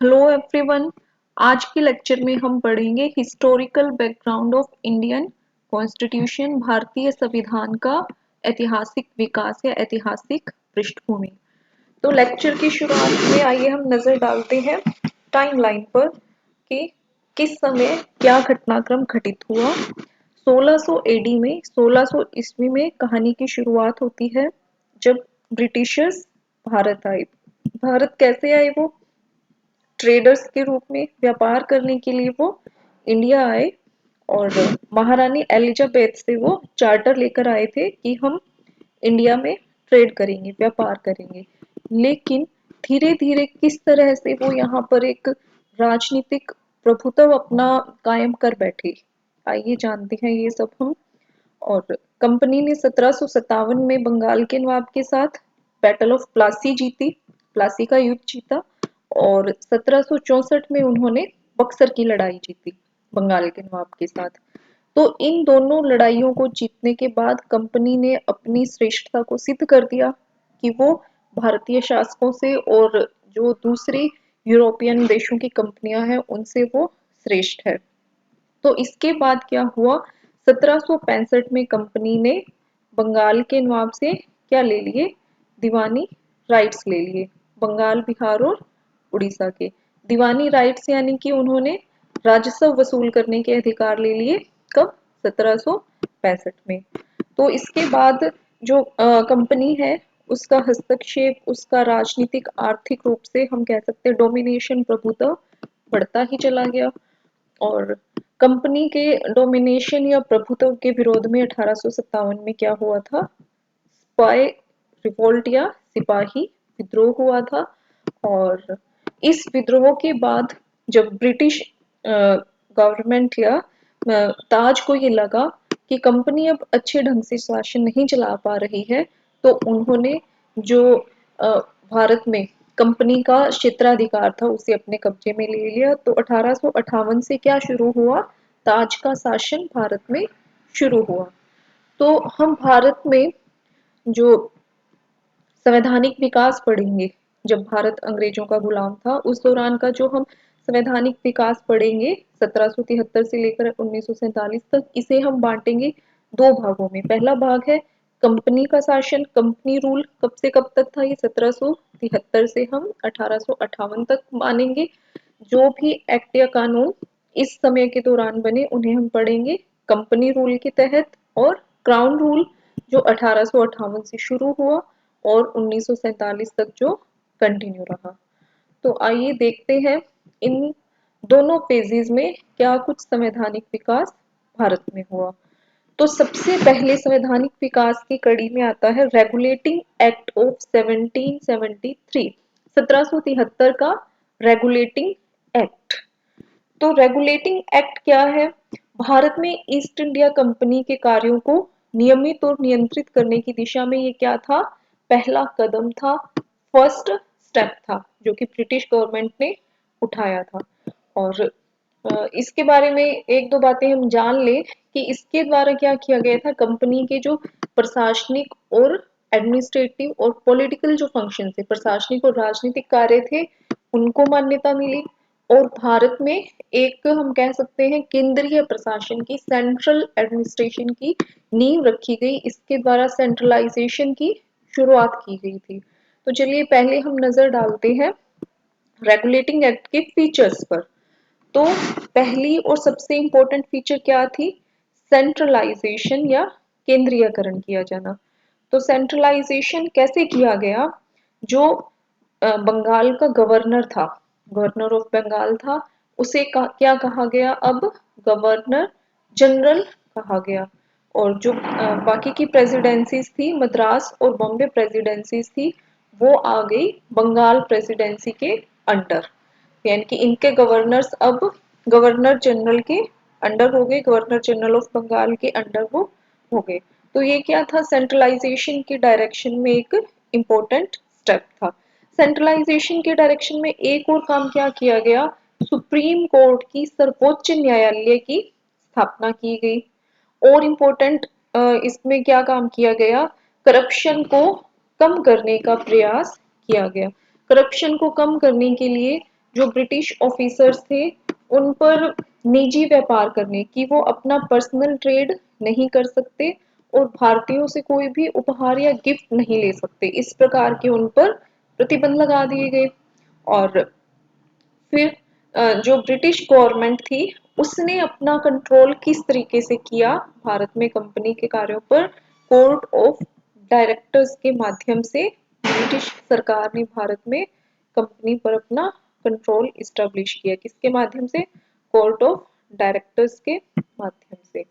Hello everyone. आज के lecture में हम पढ़ेंगे historical background of Indian constitution, भारतीय संविधान का ऐतिहासिक विकास या ऐतिहासिक पृष्ठभूमि। तो लेक्चर की शुरुआत में आइए हम नजर डालते हैं टाइमलाइन पर कि किस समय क्या घटनाक्रम घटित हुआ। 1600 एडी में 1600 ईस्वी में कहानी की शुरुआत होती है जब ब्रिटिशर्स भारत आए। भारत कैसे आए? वो ट्रेडर्स के रूप में व्यापार करने के लिए वो इंडिया आए और महारानी एलिजाबेथ से वो चार्टर लेकर आए थे कि हम इंडिया में ट्रेड करेंगे, व्यापार करेंगे। लेकिन धीरे धीरे किस तरह से वो यहाँ पर एक राजनीतिक प्रभुत्व अपना कायम कर बैठे, आइए जानते हैं ये सब हम। और कंपनी ने 1757 में बंगाल के नवाब के साथ बैटल ऑफ प्लासी जीती, प्लासी का युद्ध जीता। और 1764 में उन्होंने बक्सर की लड़ाई जीती बंगाल के नवाब के साथ। तो इन दोनों लड़ाइयों को जीतने के बाद कंपनी ने अपनी श्रेष्ठता को सिद्ध कर दिया कि वो भारतीय शासकों से और जो दूसरी यूरोपियन देशों की कंपनियां हैं उनसे वो श्रेष्ठ है। तो इसके बाद क्या हुआ? 1765 में कंपनी ने बंगाल के नवाब से क्या ले लिए? दीवानी राइट्स ले लिए, बंगाल, बिहार और उड़ीसा के दीवानी राइट्स, यानी कि उन्होंने राजस्व वसूल करने के अधिकार ले लिए। कब? 1765 में। तो इसके बाद जो कंपनी है उसका हस्तक्षेप, उसका राजनीतिक आर्थिक रूप से हम कह सकते हैं डोमिनेशन, प्रभुत्व बढ़ता ही चला गया। और कंपनी के डोमिनेशन या प्रभुत्व के विरोध में 1857 में क्या हुआ था? स्पाई रिवोल्ट या सिपाही विद्रोह हुआ था। और इस विद्रोह के बाद जब ब्रिटिश गवर्नमेंट या ताज को ये लगा कि कंपनी अब अच्छे ढंग से शासन नहीं चला पा रही है, तो उन्होंने जो भारत में कंपनी का क्षेत्राधिकार था उसे अपने कब्जे में ले लिया। तो 1858 से क्या शुरू हुआ? ताज का शासन भारत में शुरू हुआ। तो हम भारत में जो संवैधानिक विकास पढ़ेंगे, जब भारत अंग्रेजों का गुलाम था उस दौरान का जो हम संवैधानिक विकास पढ़ेंगे 1773 से लेकर 1947 तक, इसे हम बांटेंगे दो भागों में। पहला भाग है कंपनी का शासन, कंपनी रूल, कब से कब तक था? ये 1773 से हम 1858 तक मानेंगे। जो भी एक्ट या कानून इस समय के दौरान बने उन्हें हम पढ़ेंगे कंपनी रूल के तहत। और क्राउन रूल जो 1858 से शुरू हुआ और 1947 तक जो कंटिन्यू रहा। तो आइए देखते हैं इन दोनों फेजेस में क्या कुछ संवैधानिक विकास भारत में हुआ। तो सबसे पहले संवैधानिक विकास की कड़ी में आता है रेगुलेटिंग एक्ट ऑफ 1773, 1773 का रेगुलेटिंग एक्ट। तो रेगुलेटिंग एक्ट क्या है? भारत में ईस्ट इंडिया कंपनी के कार्यों को नियमित और नियंत्रित करने की दिशा में ये क्या था? पहला कदम था, फर्स्ट स्टेप था, जो कि ब्रिटिश गवर्नमेंट ने उठाया था। और इसके बारे में एक दो बातें हम जान लें कि इसके द्वारा क्या किया गया था। कंपनी के जो प्रशासनिक और एडमिनिस्ट्रेटिव और पॉलिटिकल जो फंक्शन थे, प्रशासनिक और राजनीतिक कार्य थे, उनको मान्यता मिली। और भारत में एक हम कह सकते हैं केंद्रीय प्रशासन की, सेंट्रल एडमिनिस्ट्रेशन की नींव रखी गई। इसके द्वारा सेंट्रलाइजेशन की शुरुआत की गई थी। तो चलिए पहले हम नजर डालते हैं रेगुलेटिंग एक्ट के फीचर्स पर। तो पहली और सबसे इंपॉर्टेंट फीचर क्या थी? सेंट्रलाइजेशन या केंद्रीयकरण किया जाना। तो सेंट्रलाइजेशन कैसे किया गया? जो बंगाल का गवर्नर था, गवर्नर ऑफ बंगाल था, उसे क्या कहा गया? अब गवर्नर जनरल कहा गया। और जो बाकी की प्रेसिडेंसीज थी, मद्रास और बॉम्बे प्रेसिडेंसीज थी, वो आ गई बंगाल प्रेसिडेंसी के अंडर। यानी कि इनके गवर्नर्स अब गवर्नर जनरल के अंडर हो गए, गवर्नर जनरल ऑफ बंगाल के अंडर वो हो गए। तो ये क्या था? सेंट्रलाइजेशन की डायरेक्शन में एक इम्पोर्टेंट स्टेप था। सेंट्रलाइजेशन के डायरेक्शन में एक और काम क्या किया गया? सुप्रीम कोर्ट की, सर्वोच्च न्यायालय की स्थापना की गई। और इम्पोर्टेंट इसमें क्या काम किया गया? करप्शन को कम करने का प्रयास किया गया। करप्शन को कम करने के लिए जो ब्रिटिश ऑफिसर्स थे उन पर निजी व्यापार करने की, वो अपना पर्सनल ट्रेड नहीं कर सकते और भारतीयों से कोई भी उपहार या गिफ्ट नहीं ले सकते, इस प्रकार के उन पर प्रतिबंध लगा दिए गए। और फिर जो ब्रिटिश गवर्नमेंट थी उसने अपना कंट्रोल किस तरीके से किया भारत में कंपनी के कार्यों पर, कोर्ट ऑफ डायरेक्टर्स के माध्यम से ब्रिटिश सरकार ने भारत में कंपनी पर अपना कंट्रोल इस्टेब्लिश किया। किसके माध्यम से? कोर्ट ऑफ डायरेक्टर्स के माध्यम से।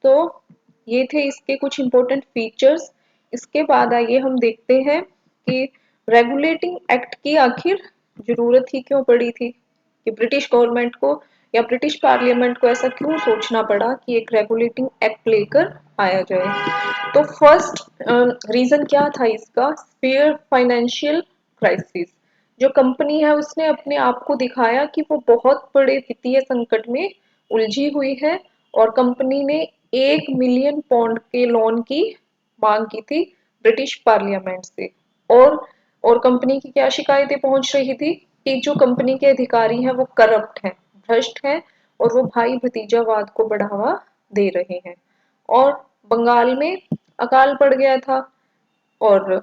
तो ये थे इसके कुछ इंपॉर्टेंट फीचर्स। इसके बाद आइए हम देखते हैं कि रेगुलेटिंग एक्ट की आखिर जरूरत ही क्यों पड़ी थी, कि ब्रिटिश गवर्नमेंट को या ब्रिटिश पार्लियामेंट को ऐसा क्यों सोचना पड़ा कि एक रेगुलेटिंग एक्ट लेकर आया जाए। तो फर्स्ट रीजन क्या था इसका? Sphere financial crisis. जो कंपनी है उसने अपने आप को दिखाया कि वो बहुत बड़े वित्तीय संकट में उलझी हुई है और कंपनी ने 1 मिलियन पाउंड के लोन की मांग की थी ब्रिटिश पार्लियामेंट से। और और कंपनी की क्या शिकायतें पहुंच रही थी कि जो कंपनी के अधिकारी हैं वो करप्ट हैं, भ्रष्ट हैं और वो भाई भतीजावाद को बढ़ावा दे रहे हैं। और बंगाल में अकाल पड़ गया था और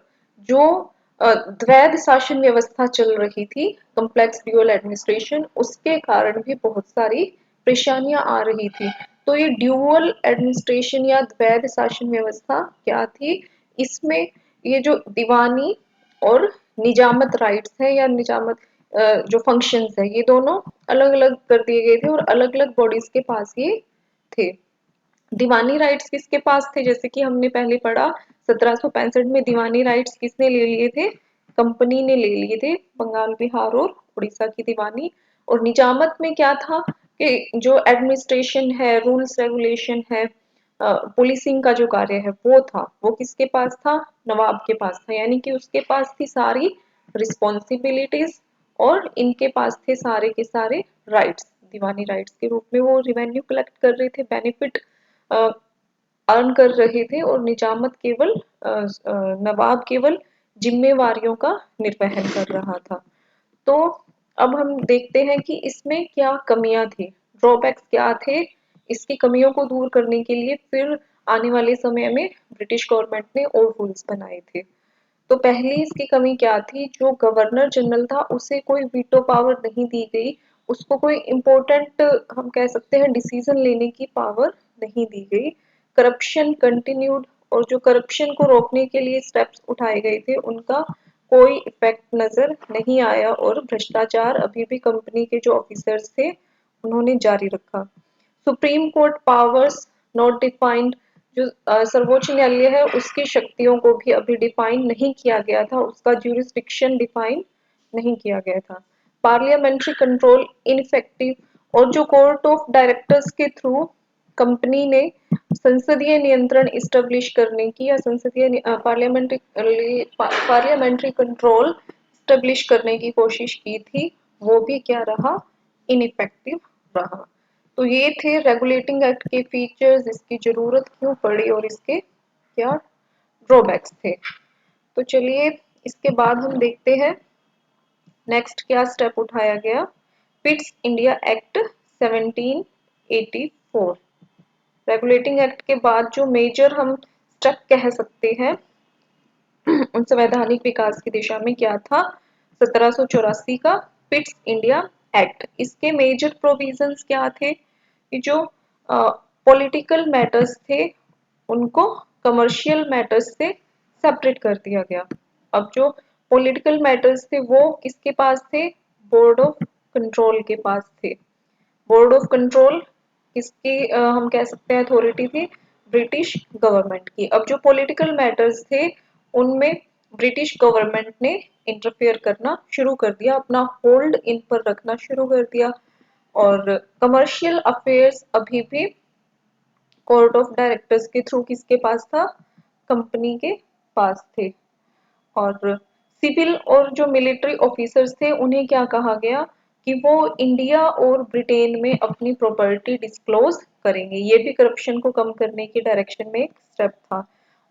जो द्वैध शासन व्यवस्था चल रही थी, कॉम्प्लेक्स ड्यूअल एडमिनिस्ट्रेशन, उसके कारण भी बहुत सारी परेशानियां आ रही थी। तो ये ड्यूअल एडमिनिस्ट्रेशन या द्वैध शासन व्यवस्था क्या थी? इसमें ये जो दीवानी और निजामत राइट्स है या निजामत जो फंक्शंस है, ये दोनों अलग अलग कर दिए गए थे और अलग अलग बॉडीज के पास ये थे। दीवानी राइट्स किसके पास थे? जैसे कि हमने पहले पढ़ा 1765 में दीवानी राइट्स किसने ले लिए थे? कंपनी ने ले लिए थे, बंगाल बिहार और उड़ीसा की दीवानी। और निजामत में क्या था कि जो एडमिनिस्ट्रेशन है, रूल्स रेगुलेशन है, पुलिसिंग का जो कार्य है वो था, वो किसके पास था? नवाब के पास था। यानी कि उसके पास थी सारी रिस्पॉन्सिबिलिटीज और इनके पास थे सारे के सारे राइट्स। दीवानी राइट्स के रूप में वो रिवेन्यू कलेक्ट कर रहे थे, बेनिफिट अर्न कर रहे थे और निजामत केवल नवाब केवल जिम्मेवारियों का निर्वहन कर रहा था। तो अब हम देखते हैं कि इसमें क्या कमियां थी, ड्रॉबैक्स क्या थे। इसकी कमियों को दूर करने के लिए फिर आने वाले समय में ब्रिटिश गवर्नमेंट ने और रूल्स बनाए थे। तो पहली इसकी कमी क्या थी? जो गवर्नर जनरल था उसे कोई वीटो पावर नहीं दी गई, उसको कोई इम्पोर्टेंट हम कह सकते हैं डिसीजन लेने की पावर नहीं दी गई। करप्शन कंटिन्यूड, और जो करप्शन को रोकने के लिए स्टेप्स उठाए गए थे उनका कोई इफेक्ट नजर नहीं आया और भ्रष्टाचार अभी भी कंपनी के जो ऑफिसर्स थे उन्होंने जारी रखा। Supreme court powers not defined. जो सर्वोच्च न्यायालय है उसकी शक्तियों को भी अभी डिफाइन नहीं किया गया था, उसका ज्यूरिसडिक्शन डिफाइन नहीं किया गया था। पार्लियामेंट्री कंट्रोल इनफेक्टिव, और जो कोर्ट ऑफ डायरेक्टर्स के थ्रू कंपनी ने संसदीय नियंत्रण इस्टेब्लिश करने की या संसदीय पार्लियामेंट्री कंट्रोल इस्टेब्लिश करने की कोशिश की थी, वो भी क्या रहा? इनइफेक्टिव रहा। तो ये थे रेगुलेटिंग एक्ट के फीचर्स, इसकी जरूरत क्यों पड़ी और इसके क्या ड्रॉबैक्स थे। तो चलिए इसके बाद हम देखते हैं नेक्स्ट क्या स्टेप उठाया गया। Pitt's India act 1784। Regulating act के बाद जो मेजर हम स्टेप कह सकते हैं संवैधानिक विकास की दिशा में क्या था? 1784 का पिट्स इंडिया एक्ट। इसके मेजर प्रोविजंस क्या थे? कि जो पॉलिटिकल मैटर्स थे उनको कमर्शियल मैटर्स से सेपरेट कर दिया गया। अब जो पॉलिटिकल मैटर्स थे वो किसके पास थे? बोर्ड ऑफ कंट्रोल के पास थे। बोर्ड ऑफ कंट्रोल किसकी हम कह सकते हैं अथॉरिटी थी? ब्रिटिश गवर्नमेंट की। अब जो पॉलिटिकल मैटर्स थे उनमें ब्रिटिश गवर्नमेंट ने इंटरफेयर करना शुरू कर दिया, अपना होल्ड इन पर रखना शुरू कर दिया। और कमर्शियल अफेयर्स अभी भी कोर्ट ऑफ डायरेक्टर्स के थ्रू किसके पास था? कंपनी के पास थे। और सिविल और जो मिलिट्री ऑफिसर्स थे उन्हें क्या कहा गया? कि वो इंडिया और ब्रिटेन में अपनी प्रॉपर्टी डिस्क्लोज करेंगे। ये भी करप्शन को कम करने की डायरेक्शन में एक स्टेप था।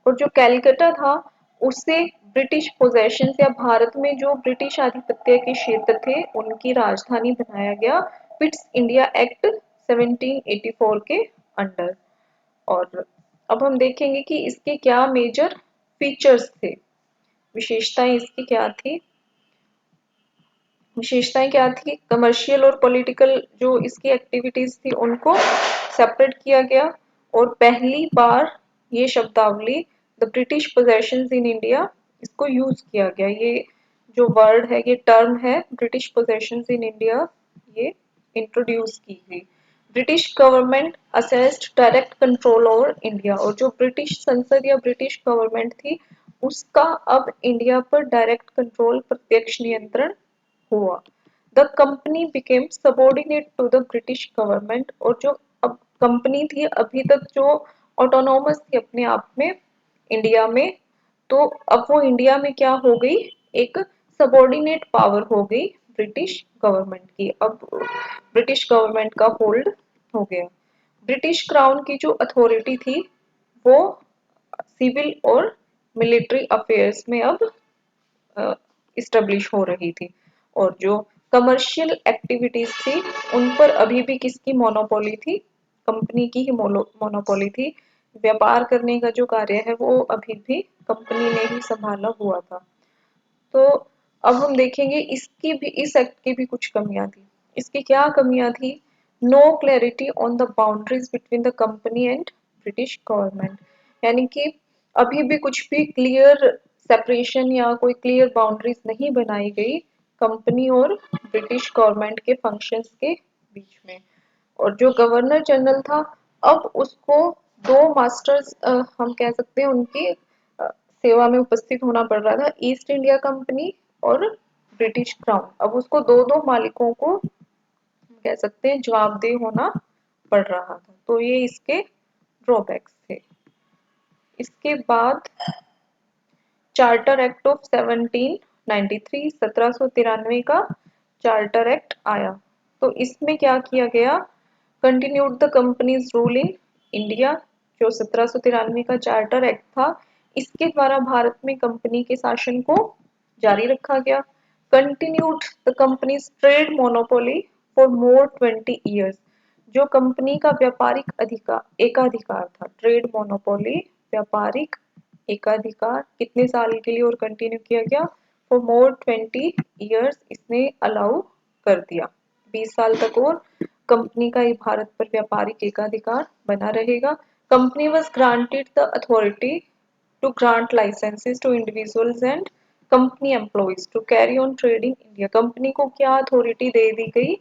और जो कैलकटा था उससे ब्रिटिश पोजेशंस या भारत में जो ब्रिटिश आधिपत्य के क्षेत्र थे उनकी राजधानी बनाया गया पिट्स इंडिया एक्ट 1784 के अंडर। और अब हम देखेंगे कि इसके क्या मेजर फीचर्स थे, विशेषताएं इसकी क्या थी। विशेषताएं क्या थी, कमर्शियल और पॉलिटिकल जो इसकी एक्टिविटीज थी उनको सेपरेट किया गया। और पहली बार ये शब्दावली the British possessions in India इसको यूज किया गया। ये जो वर्ड है, ये टर्म है ब्रिटिश पोजेशंस इन इंडिया, ये इंट्रोड्यूस की गई। British government assessed direct control over India, और जो ब्रिटिश संसद या ब्रिटिश गवर्नमेंट थी उसका अब इंडिया पर डायरेक्ट कंट्रोल, प्रत्यक्ष नियंत्रण हुआ। The company became subordinate to the British government, और जो अब कंपनी थी अभी तक जो ऑटोनॉमस थी अपने आप में इंडिया में, तो अब वो इंडिया में क्या हो गई, एक सबॉर्डिनेट पावर हो गई ब्रिटिश गवर्नमेंट की। अब ब्रिटिश गवर्नमेंट का होल्ड हो गया। ब्रिटिश क्राउन की जो अथॉरिटी थी वो सिविल और मिलिट्री अफेयर्स में अब इस्टेब्लिश हो रही थी। और जो कमर्शियल एक्टिविटीज थी उन पर अभी भी किसकी मोनोपोली थी, कंपनी की ही मोनोपोली थी। व्यापार करने का जो कार्य है वो अभी भी कंपनी ने ही संभाला हुआ था। तो अब हम देखेंगे इसकी भी, इस एक्ट की भी कुछ कमियां थी। इसकी क्या कमियां थी, no clarity on the boundaries between the company and British government, यानी कि अभी भी कुछ भी क्लियर सेपरेशन या कोई क्लियर बाउंड्रीज नहीं बनाई गई कंपनी और ब्रिटिश गवर्नमेंट के फंक्शंस के बीच में। और जो गवर्नर जनरल था अब उसको दो मास्टर्स हम कह सकते हैं उनकी सेवा में उपस्थित होना पड़ रहा था, ईस्ट इंडिया कंपनी और ब्रिटिश क्राउन। अब उसको दो दो मालिकों को कह सकते हैं जवाबदेह होना पड़ रहा था। तो ये इसके ड्रॉबैक्स थे। इसके बाद चार्टर एक्ट ऑफ 1793, 1793 का चार्टर एक्ट आया। तो इसमें क्या किया गया, continued the companies rule in India. जो 1793 का चार्टर एक्ट था इसके द्वारा भारत में कंपनी के शासन को जारी रखा गया। Continued the companies trade monopoly for more 20 years, जो कंपनी का व्यापारिक अधिकार एकाधिकार था, ट्रेड मोनोपोली व्यापारिक एकाधिकार कितने साल के लिए और कंटिन्यू किया गया, फॉर मोर 20 ईयर्स इसने अलाउ कर दिया। 20 साल तक और कंपनी का ही भारत पर व्यापारिक एकाधिकार बना रहेगा। Company was granted the authority to grant licences to individuals and company employees to carry on trade in India. Company को क्या अथॉरिटी दे दी गई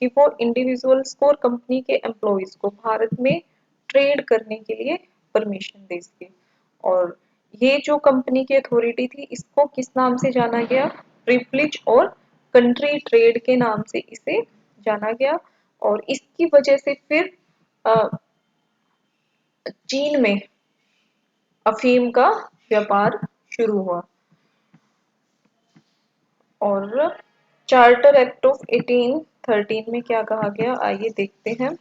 कि वो इंडिविजुअल्स को और कंपनी के एम्प्लॉइज को भारत में ट्रेड करने के लिए परमिशन दे सके। और ये जो कंपनी की अथॉरिटी थी इसको किस नाम से जाना गया, प्रिविलेज और कंट्री ट्रेड के नाम से इसे जाना गया। और इसकी वजह से फिर चीन में अफीम का व्यापार शुरू हुआ। और चार्टर एक्ट ऑफ 1813 में क्या कहा गया, आइए देखते हैं।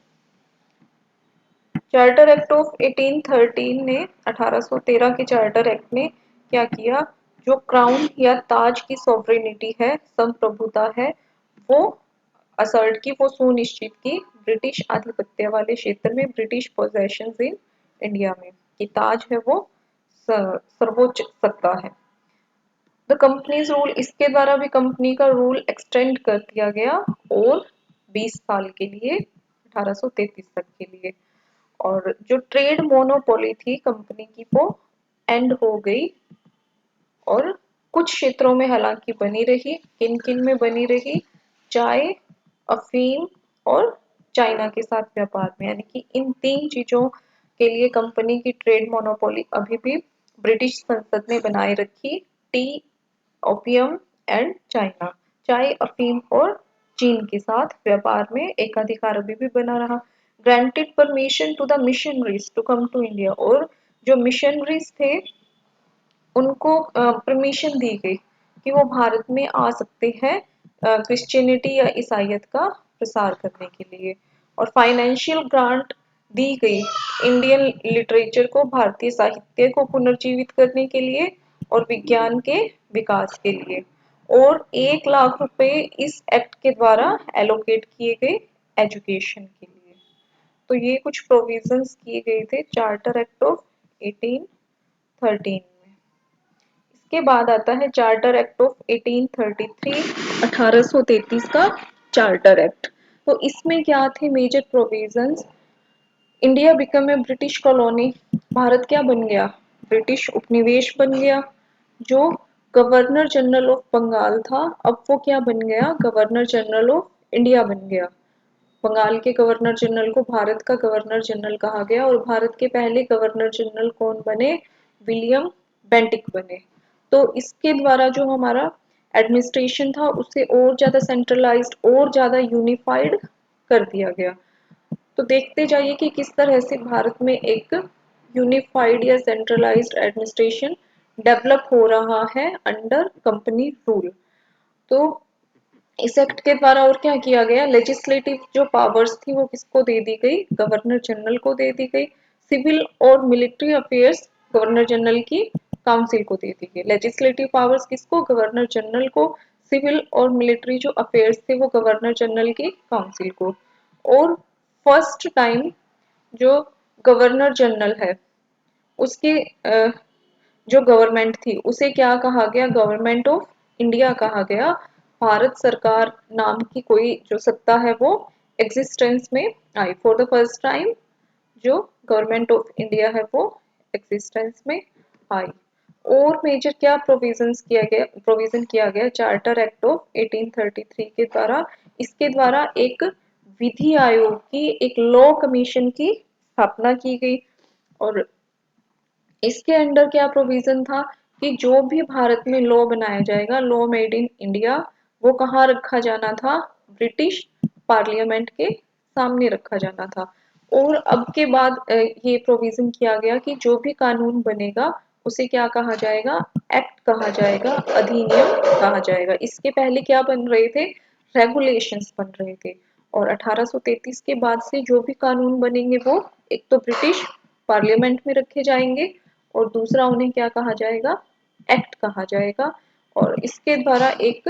चार्टर एक्ट ऑफ 1813 ने 1813 के चार्टर एक्ट ने क्या किया, जो क्राउन या ताज की सॉवरेनिटी है, संप्रभुता है, वो असर्ट की, वो सुनिश्चित की ब्रिटिश आधिपत्य वाले क्षेत्र में, ब्रिटिश पोजेशंस इन इंडिया में, कि ताज है वो सर्वोच्च सत्ता है। द कंपनीज रूल, इसके द्वारा भी कंपनी का रूल एक्सटेंड कर दिया गया और 20 साल के लिए, 1833 तक के लिए। और जो ट्रेड मोनोपोली थी कंपनी की वो एंड हो गई। और कुछ क्षेत्रों में हालांकि बनी रही, किन किन में बनी रही, चाय, अफीम और चाइना के साथ व्यापार में, यानी कि इन तीन चीजों के लिए कंपनी की ट्रेड मोनोपोली अभी भी ब्रिटिश संसद ने बनाए रखी। टी, ओपियम एंड चाइना, चाय, अफीम और चीन के साथ व्यापार में एकाधिकार अभी भी बना रहा। Granted permission to the missionaries to come to India, और जो मिशनरीज थे उनको परमिशन दी गई कि वो भारत में आ सकते हैं क्रिश्चियनिटी या ईसाइयत का प्रसार करने के लिए। और फाइनेंशियल ग्रांट दी गई इंडियन लिटरेचर को, भारतीय साहित्य को पुनर्जीवित करने के लिए। और विज्ञान के विकास के लिए, और 1 लाख रुपए इस एक्ट के द्वारा एलोकेट किए गए एजुकेशन के लिए। तो ये कुछ प्रोविजंस किए गए थे चार्टर एक्ट ऑफ 1813 में। इसके बाद आता है चार्टर एक्ट ऑफ 1833, 1833 का चार्टर एक्ट। तो इसमें क्या थे major provisions? India become a British colony, भारत क्या बन गया? ब्रिटिश उपनिवेश बन गया। जो गवर्नर जनरल ऑफ बंगाल था, अब वो क्या बन गया? गवर्नर जनरल ऑफ इंडिया बन गया। बंगाल के गवर्नर जनरल को भारत का गवर्नर जनरल कहा गया, और भारत के पहले गवर्नर जनरल कौन बने? विलियम बेंटिक बने। तो इसके द्वारा जो हमारा एडमिनिस्ट्रेशन था उसे और ज्यादा सेंट्रलाइज्ड और ज्यादा यूनिफाइड कर दिया गया। तो देखते जाइए कि किस तरह से भारत में एक यूनिफाइड या सेंट्रलाइज्ड एडमिनिस्ट्रेशन डेवलप हो रहा है अंडर कंपनी रूल। तो इस एक्ट के द्वारा और क्या किया गया? लेजिस्लेटिव जो पावर्स थी वो किसको दे दी गई? गवर्नर जनरल को दे दी गई। सिविल और मिलिट्री अफेयर्स गवर्नर जनरल की काउंसिल को दे दी गई। लेजिस्लेटिव पावर्स किसको? गवर्नर जनरल को। सिविल और मिलिट्री जो अफेयर्स थे वो गवर्नर जनरल की काउंसिल को। और फर्स्ट टाइम जो गवर्नर जनरल है उसकी जो गवर्नमेंट थी उसे क्या कहा गया? गवर्नमेंट ऑफ इंडिया कहा गया। भारत सरकार नाम की कोई जो सत्ता है वो एग्जिस्टेंस में आई। फॉर द फर्स्ट टाइम जो गवर्नमेंट ऑफ इंडिया है वो एग्जिस्टेंस में आई। और मेजर क्या प्रोविजन किया गया चार्टर एक्ट ऑफ 1833 के द्वारा? इसके द्वारा एक विधि आयोग की, एक लॉ कमीशन की स्थापना की गई। और इसके अंडर क्या प्रोविजन था कि जो भी भारत में लॉ बनाया जाएगा, लॉ मेड इन इंडिया, वो कहाँ रखा जाना था? ब्रिटिश पार्लियामेंट के सामने रखा जाना था। और अब के बाद ये प्रोविजन किया गया कि जो भी कानून बनेगा उसे क्या कहा जाएगा? एक्ट कहा जाएगा, अधिनियम कहा जाएगा। इसके पहले क्या बन रहे थे? रेगुलेशंस बन रहे थे। और 1833 के बाद से जो भी कानून बनेंगे वो एक तो ब्रिटिश पार्लियामेंट में रखे जाएंगे, और दूसरा उन्हें क्या कहा जाएगा? एक्ट कहा जाएगा। और इसके द्वारा एक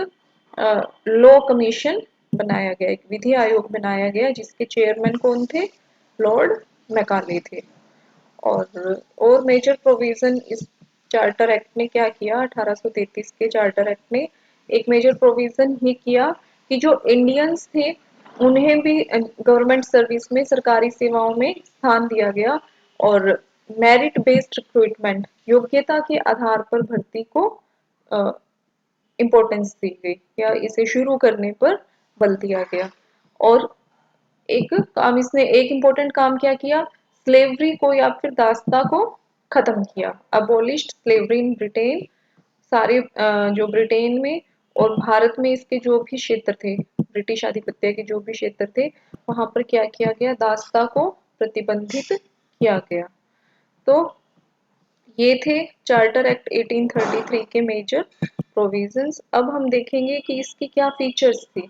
लॉ कमीशन बनाया गया, एक विधि आयोग बनाया गया, जिसके चेयरमैन कौन थे? लॉर्ड मैकाले थे। और मेजर प्रोविजन इस चार्टर एक्ट ने क्या किया? 1833 के चार्टर एक्ट ने एक मेजर प्रोविजन ये किया कि जो इंडियंस थे उन्हें भी गवर्नमेंट सर्विस में, सरकारी सेवाओं में स्थान दिया गया। और मेरिट बेस्ड रिक्रूटमेंट, योग्यता के आधार पर भर्ती को इम्पोर्टेंस दी गई, या इसे शुरू करने पर बल दिया गया। और एक काम इसने, एक इम्पोर्टेंट काम क्या किया? स्लेवरी को या फिर दासता को खत्म किया। Abolished slavery in Britain. सारे जो ब्रिटेन में और भारत में इसके जो भी क्षेत्र थे, ब्रिटिश आधिपत्य के जो भी क्षेत्र थे, वहां पर क्या किया गया? दासता को प्रतिबंधित किया गया। तो ये थे चार्टर एक्ट 1833 के मेजर प्रोविजंस। अब हम देखेंगे कि इसकी क्या फीचर्स थी।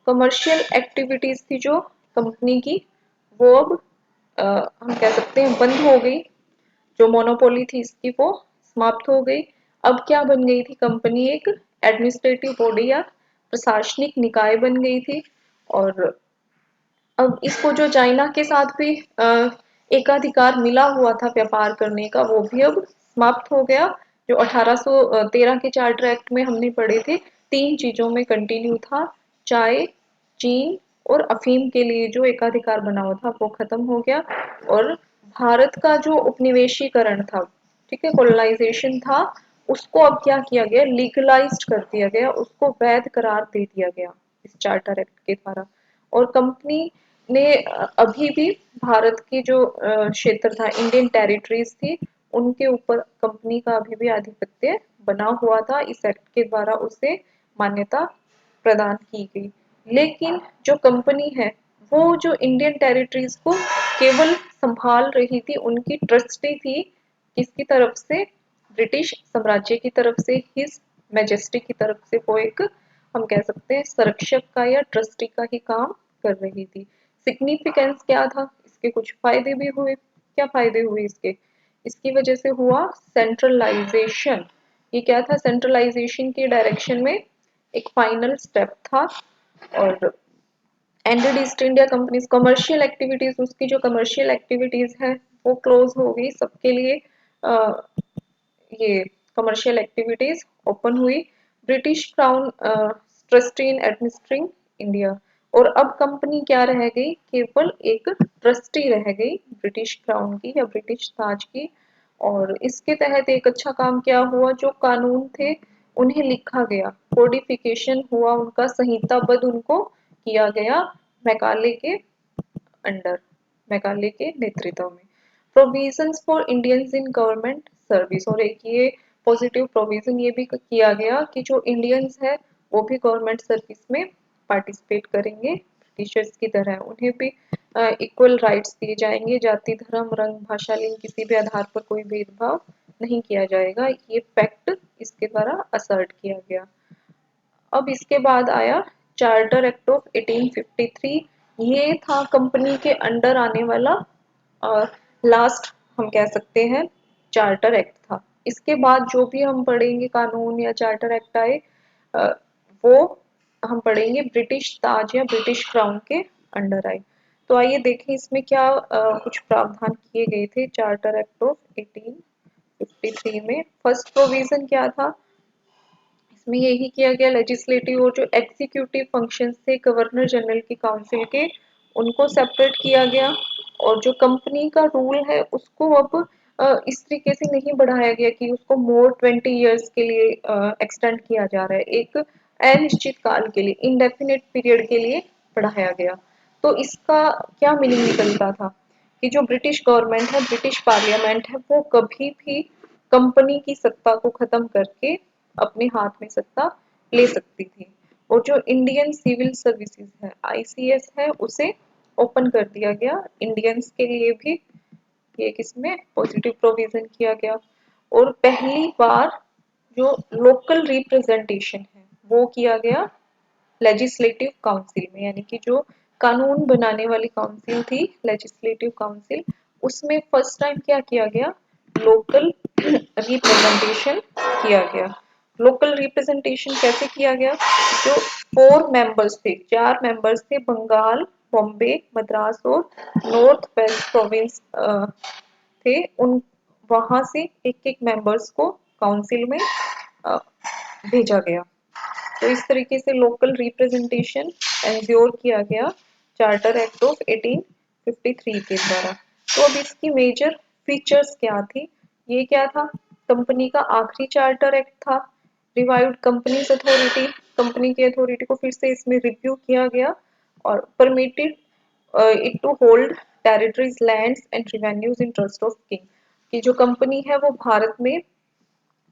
कमर्शियल एक्टिविटीज थी जो कंपनी की, वो अब हम कह सकते हैं बंद हो गई। जो मोनोपोली थी इसकी वो समाप्त हो गई। अब क्या बन गई थी कंपनी? एक एडमिनिस्ट्रेटिव बॉडी या प्रशासनिक निकाय बन गई थी। और अब इसको जो चाइना के साथ भी एकाधिकार मिला हुआ था व्यापार करने का, वो भी अब समाप्त हो गया। जो 1813 के चार्टर एक्ट में हमने पढ़े थे, 3 चीजों में कंटिन्यू था। चाय, चीन और अफीम के लिए जो एकाधिकार बना हुआ था वो खत्म हो गया। और भारत का जो उपनिवेशीकरण था, ठीक है, कोलोनाइजेशन था, उसको अब क्या किया गया? लीगलाइज्ड कर दिया गया, उसको वैध करार दे दिया गया इस चार्टर एक्ट के द्वारा। और कंपनी ने अभी भी भारत की जो क्षेत्र था, इंडियन टेरिटरीज थी, उनके ऊपर कंपनी का अभी भी आधिपत्य बना हुआ था। इस एक्ट के द्वारा उसे मान्यता प्रदान की गई। लेकिन जो कंपनी है वो जो इंडियन टेरिटरीज को केवल संभाल रही थी, उनकी ट्रस्टी थी किसकी तरफ से? ब्रिटिश साम्राज्य की तरफ से, हिज मैजेस्टी की तरफ से। वो एक, हम कह सकते हैं, संरक्षक का या ट्रस्टी का ही काम कर रही थी। सिग्निफिकेंस क्या था? इसके कुछ फायदे भी हुए। क्या फायदे हुए इसके? इसकी वजह से हुआ सेंट्रलाइजेशन, ये क्या था, सेंट्रलाइजेशन की डायरेक्शन में एक फाइनल स्टेप था। और ended east India companies commercial activities, उसकी जो कमर्शियल एक्टिविटीज है वो क्लोज हो गई सबके लिए। ये कमर्शियल एक्टिविटीज ओपन हुई। ब्रिटिश क्राउन ट्रस्टी इन एडमिनिस्ट्रिंग इंडिया। और अब कंपनी क्या रह गई, केवल एक ट्रस्टी रह गई ब्रिटिश क्राउन की या ब्रिटिश ताज की। और इसके तहत एक अच्छा काम क्या हुआ, जो कानून थे उन्हें लिखा गया, कोडिफिकेशन हुआ उनका, संहिताबद्ध उनको किया गया मैकाले के अंडर, मैकाले के नेतृत्व में। Provisions for Indians in government service, और एक ये पॉजिटिव प्रोविजन ये भी किया गया कि जो इंडियंस है वो भी गवर्नमेंट सर्विस में पार्टिसिपेट करेंगे, ब्रिटिशर्स की तरह उन्हें भी इक्वल राइट्स दिए जाएंगे, जाति धर्म रंग भाषा लिंग किसी भी आधार पर कोई भेदभाव नहीं किया जाएगा, ये फैक्ट इसके द्वारा असर्ट किया गया। अब इसके बाद आया चार्टर एक्ट ऑफ 1853। ये था कंपनी के अंडर आने वाला लास्ट हम कह सकते हैं चार्टर एक्ट था। इसके बाद जो भी हम पढ़ेंगे कानून या चार्टर एक्ट आए अ, वो हम पढ़ेंगे ब्रिटिश ताज या ब्रिटिश क्राउन के अंडर आए। तो आइए देखें इसमें क्या कुछ प्रावधान किए गए थे चार्टर एक्ट ऑफ 1853 में। फर्स्ट प्रोविजन क्या था, इसमें यही किया गया, लेजिस्लेटिव और जो एग्जीक्यूटिव फंक्शंस थे गवर्नर जनरल की काउंसिल के, उनको सेपरेट किया गया। और जो कंपनी का रूल है उसको अब इस तरीके से नहीं बढ़ाया गया कि उसको मोर 20 ईयर्स के लिए एक्सटेंड किया जा रहा है, एक अनिश्चित काल के लिए, इंडेफिनिट पीरियड के लिए बढ़ाया गया। तो इसका क्या मीनिंग निकलता था कि जो ब्रिटिश गवर्नमेंट है, ब्रिटिश पार्लियामेंट है, वो कभी भी कंपनी की सत्ता को खत्म करके अपने हाथ में सत्ता ले सकती थी। और जो इंडियन सिविल सर्विसेज है, आईसीएस है, उसे ओपन कर दिया गया इंडियंस के लिए भी, ये किसमें पॉजिटिव प्रोविजन किया गया। और पहली बार जो लोकल रिप्रेजेंटेशन है वो किया गया लेजिस्लेटिव काउंसिल में, यानी कि जो कानून बनाने वाली काउंसिल थी लेजिस्लेटिव काउंसिल, उसमें फर्स्ट टाइम क्या किया गया, लोकल रिप्रेजेंटेशन किया गया। लोकल रिप्रेजेंटेशन कैसे किया गया, जो 4 मेंबर्स थे, 4 मेंबर्स थे, बंगाल, बॉम्बे, मद्रास और नॉर्थ वेस्ट प्रोविंस थे, उन वहां से एक एक मेंबर्स को काउंसिल में अ, भेजा गया। तो इस तरीके से लोकल रिप्रेजेंटेशन एंश्योर किया गया चार्टर एक्ट ऑफ 1853 के द्वारा। तो अब इसकी मेजर फीचर्स क्या थी, ये क्या था, कंपनी का आखिरी चार्टर एक्ट था। रिवाइव्ड कंपनीज अथॉरिटी, कंपनी की अथॉरिटी को फिर से इसमें रिव्यू किया गया। और permitted it to hold territories lands and revenues in trust of king, कि जो कंपनी है वो भारत में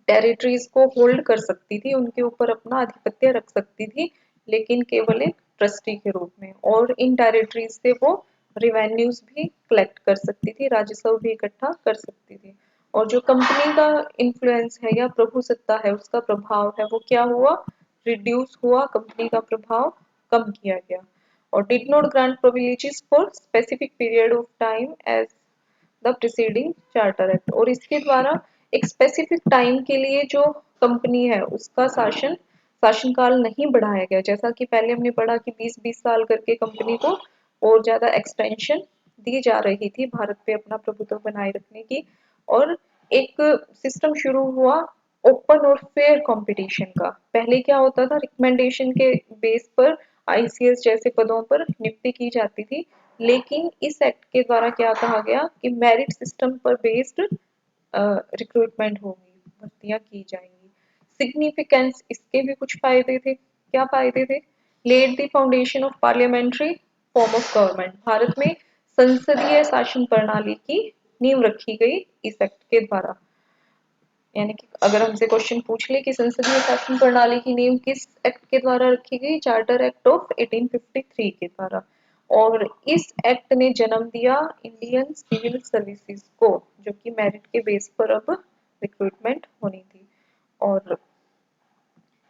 टेरिटरीज को होल्ड कर सकती थी, उनके ऊपर अपना आधिपत्य रख सकती थी, लेकिन केवल एक ट्रस्टी के रूप में। और इन टेरिटरीज से वो रिवेन्यूज भी कलेक्ट कर सकती थी, राजस्व भी इकट्ठा कर सकती थी। और जो कंपनी का इन्फ्लुएंस है या प्रभुसत्ता है, उसका प्रभाव है, वो क्या हुआ, रिड्यूस हुआ, कंपनी का प्रभाव कम किया गया। और did not grant privileges for specific period of time as the preceding charter act. और इसके द्वारा एक स्पेसिफिक टाइम के लिए जो कंपनी है उसका शासनकाल नहीं बढ़ाया गया, जैसा कि पहले हमने पढ़ा कि 20-20 साल करके कंपनी को और ज्यादा एक्सटेंशन दी जा रही थी भारत पे अपना प्रभुत्व बनाए रखने की। और एक सिस्टम शुरू हुआ ओपन और फेयर कंपटीशन का। पहले क्या होता था, रिकमेंडेशन के बेस पर आईसीएस जैसे पदों पर नियुक्ति की जाती थी, लेकिन इस एक्ट के द्वारा क्या कहा गया कि मेरिट सिस्टम पर बेस्ड रिक्रूटमेंट होगी, भर्तियां की जाएंगी। सिग्निफिकेंस, इसके भी कुछ फायदे थे, क्या फायदे थे, led the foundation of parliamentary form of government, भारत में संसदीय शासन प्रणाली की नींव रखी गई इस एक्ट के द्वारा। यानी कि अगर हमसे क्वेश्चन पूछ ले कि संसदीय शासन प्रणाली की नींव किस एक्ट के द्वारा रखी गई, चार्टर एक्ट ऑफ 1853 के द्वारा। और इस एक्ट ने जन्म दिया इंडियन सिविल सर्विसेज को, जो कि मेरिट के बेस पर अब रिक्रूटमेंट होनी थी। और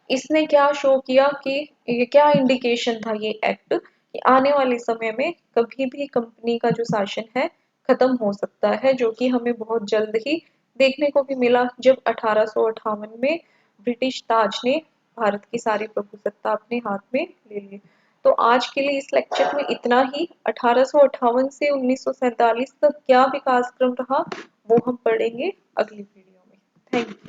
इसने क्या शो किया कि ये क्या इंडिकेशन था ये एक्ट, कि आने वाले समय में कभी भी कंपनी का जो शासन है खत्म हो सकता है, जो कि हमें बहुत जल्द ही देखने को भी मिला जब 1858 में ब्रिटिश ताज ने भारत की सारी प्रभुसत्ता अपने हाथ में ले ली। तो आज के लिए इस लेक्चर में इतना ही। 1858 से 1947 तक क्या विकास क्रम रहा वो हम पढ़ेंगे अगली वीडियो में। Thank you.